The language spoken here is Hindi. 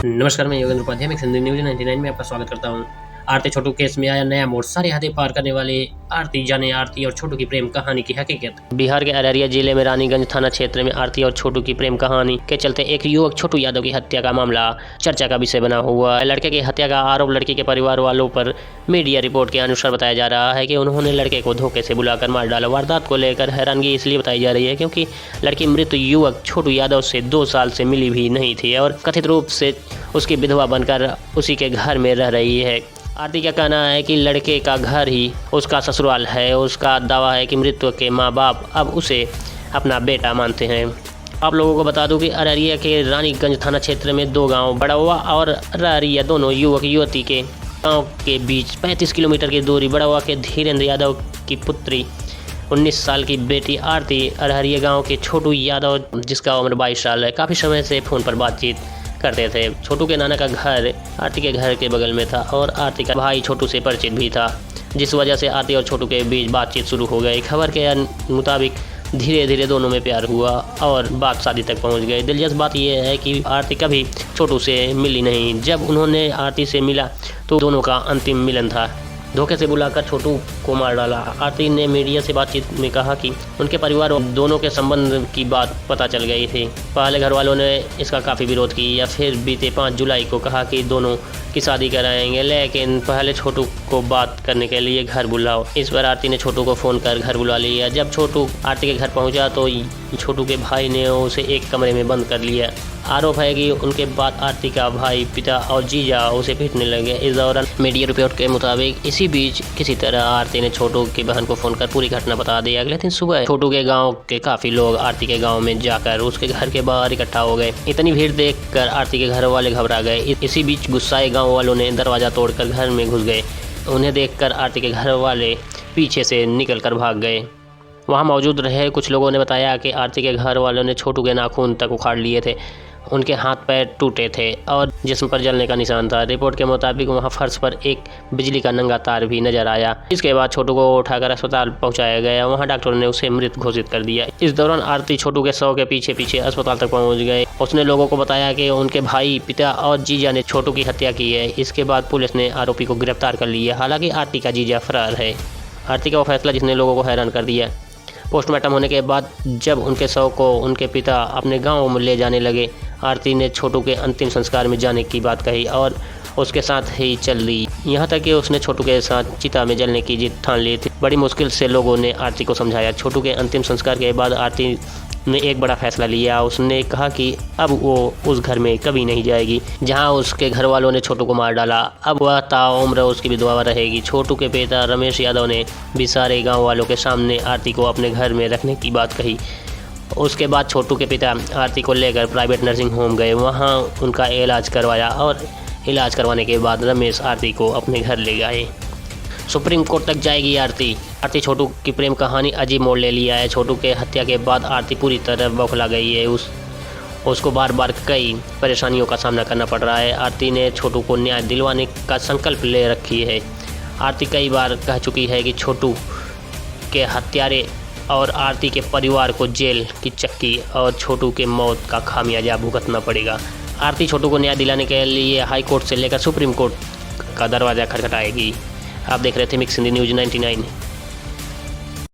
नमस्कार, मैं योगेंद्र उपाध्याय, मैं हिंदी न्यूज़ 99 में आपका स्वागत करता हूँ। आरती छोटू केस में आया नया मोड़, सारी हदें पार करने वाले आरती जाने आरती और छोटू की प्रेम कहानी की हकीकत। बिहार के अररिया जिले में रानीगंज थाना क्षेत्र में आरती और छोटू की प्रेम कहानी के चलते एक युवक छोटू यादव की हत्या का मामला चर्चा का विषय बना हुआ है। लड़के की हत्या का आरोप लड़की के परिवार वालों पर मीडिया रिपोर्ट के अनुसार बताया जा रहा है कि उन्होंने लड़के को धोखे से बुलाकर मार डाला। वारदात को लेकर हैरानगी इसलिए बताई जा रही है क्योंकि लड़की मृत युवक छोटू यादव से 2 साल से मिली भी नहीं थी और कथित रूप से उसकी विधवा बनकर उसी के घर में रह रही है। आरती का कहना है कि लड़के का घर ही उसका ससुराल है। उसका दावा है कि मृतक के माँ बाप अब उसे अपना बेटा मानते हैं। आप लोगों को बता दूं कि अररिया के रानीगंज थाना क्षेत्र में 2 गांव बड़ौवा और अररिया दोनों युवक युवती के गांव के बीच 35 किलोमीटर की दूरी। बड़ौवा के धीरेन्द्र यादव की पुत्री 19 साल की बेटी आरती, अररिया गाँव के छोटू यादव जिसका उम्र 22 साल है, काफ़ी समय से फ़ोन पर बातचीत करते थे। छोटू के नाना का घर आरती के घर के बगल में था और आरती का भाई छोटू से परिचित भी था, जिस वजह से आरती और छोटू के बीच बातचीत शुरू हो गई। खबर के मुताबिक धीरे धीरे दोनों में प्यार हुआ और बात शादी तक पहुंच गई। दिलचस्प बात यह है कि आरती कभी छोटू से मिली नहीं। जब उन्होंने आरती से मिला तो दोनों का अंतिम मिलन था। धोखे से बुलाकर छोटू को मार डाला। आरती ने मीडिया से बातचीत में कहा कि उनके परिवार दोनों के संबंध की बात पता चल गई थी। पहले घर वालों ने इसका काफ़ी विरोध किया, फिर बीते 5 जुलाई को कहा कि दोनों की शादी कराएंगे, लेकिन पहले छोटू को बात करने के लिए घर बुलाओ। इस पर आरती ने छोटू को फ़ोन कर घर बुला लिया। जब छोटू आरती के घर पहुंचा तो छोटू के भाई ने उसे एक कमरे में बंद कर लिया। आरोप है कि उनके बाद आरती का भाई, पिता और जीजा उसे पीटने लगे। इस दौरान मीडिया रिपोर्ट के मुताबिक इसी बीच किसी तरह आरती ने छोटू की बहन को फ़ोन कर पूरी घटना बता दी। अगले दिन सुबह छोटू के गांव के काफ़ी लोग आरती के गांव में जाकर उसके घर के बाहर इकट्ठा हो गए। इतनी भीड़ देखकर आरती के घर वाले घबरा गए। इसी बीच गुस्साए गाँव वालों ने दरवाज़ा तोड़कर घर में घुस गए। उन्हें देखकर आरती के घर वाले पीछे से निकल कर भाग गए। वहाँ मौजूद रहे कुछ लोगों ने बताया कि आरती के घर वालों ने छोटू के नाखून तक उखाड़ लिए थे। उनके हाथ पैर टूटे थे और जिस्म पर जलने का निशान था। रिपोर्ट के मुताबिक वहां फर्श पर एक बिजली का नंगा तार भी नजर आया। इसके बाद छोटू को उठाकर अस्पताल पहुंचाया गया। वहां डॉक्टरों ने उसे मृत घोषित कर दिया। इस दौरान आरती छोटू के शव के पीछे पीछे अस्पताल तक पहुंच गए। उसने लोगों को बताया कि उनके भाई, पिता और जीजा ने छोटू की हत्या की है। इसके बाद पुलिस ने आरोपी को गिरफ्तार कर लिया। हालांकि आरती का जीजा फरार है। आरती का वो फैसला जिसने लोगों को हैरान कर दिया। पोस्टमार्टम होने के बाद जब उनके शव को उनके पिता अपने गांव में ले जाने लगे, आरती ने छोटू के अंतिम संस्कार में जाने की बात कही और उसके साथ ही चल दी। यहाँ तक कि उसने छोटू के साथ चिता में जलने की जिद ठान ली थी। बड़ी मुश्किल से लोगों ने आरती को समझाया। छोटू के अंतिम संस्कार के बाद आरती ने एक बड़ा फैसला लिया। उसने कहा कि अब वो उस घर में कभी नहीं जाएगी जहां उसके घर वालों ने छोटू को मार डाला। अब वह ताउम्र उसकी विधवा रहेगी। छोटू के पिता रमेश यादव ने भी सारे गांव वालों के सामने आरती को अपने घर में रखने की बात कही। उसके बाद छोटू के पिता आरती को लेकर प्राइवेट नर्सिंग होम गए। वहां उनका इलाज करवाया और इलाज करवाने के बाद रमेश आरती को अपने घर ले गए। सुप्रीम कोर्ट तक जाएगी आरती। छोटू की प्रेम कहानी अजीब मोड़ ले लिया है। छोटू के हत्या के बाद आरती पूरी तरह बौखला गई है। उसको बार बार कई परेशानियों का सामना करना पड़ रहा है। आरती ने छोटू को न्याय दिलवाने का संकल्प ले रखी है। आरती कई बार कह चुकी है कि छोटू के हत्यारे और आरती के परिवार को जेल की चक्की और छोटू के मौत का खामियाजा भुगतना पड़ेगा। आरती छोटू को न्याय दिलाने के लिए हाई कोर्ट से लेकर सुप्रीम कोर्ट का दरवाज़ा खटखटाएगी। आप देख रहे थे मिक्स हिंदी न्यूज़ 99।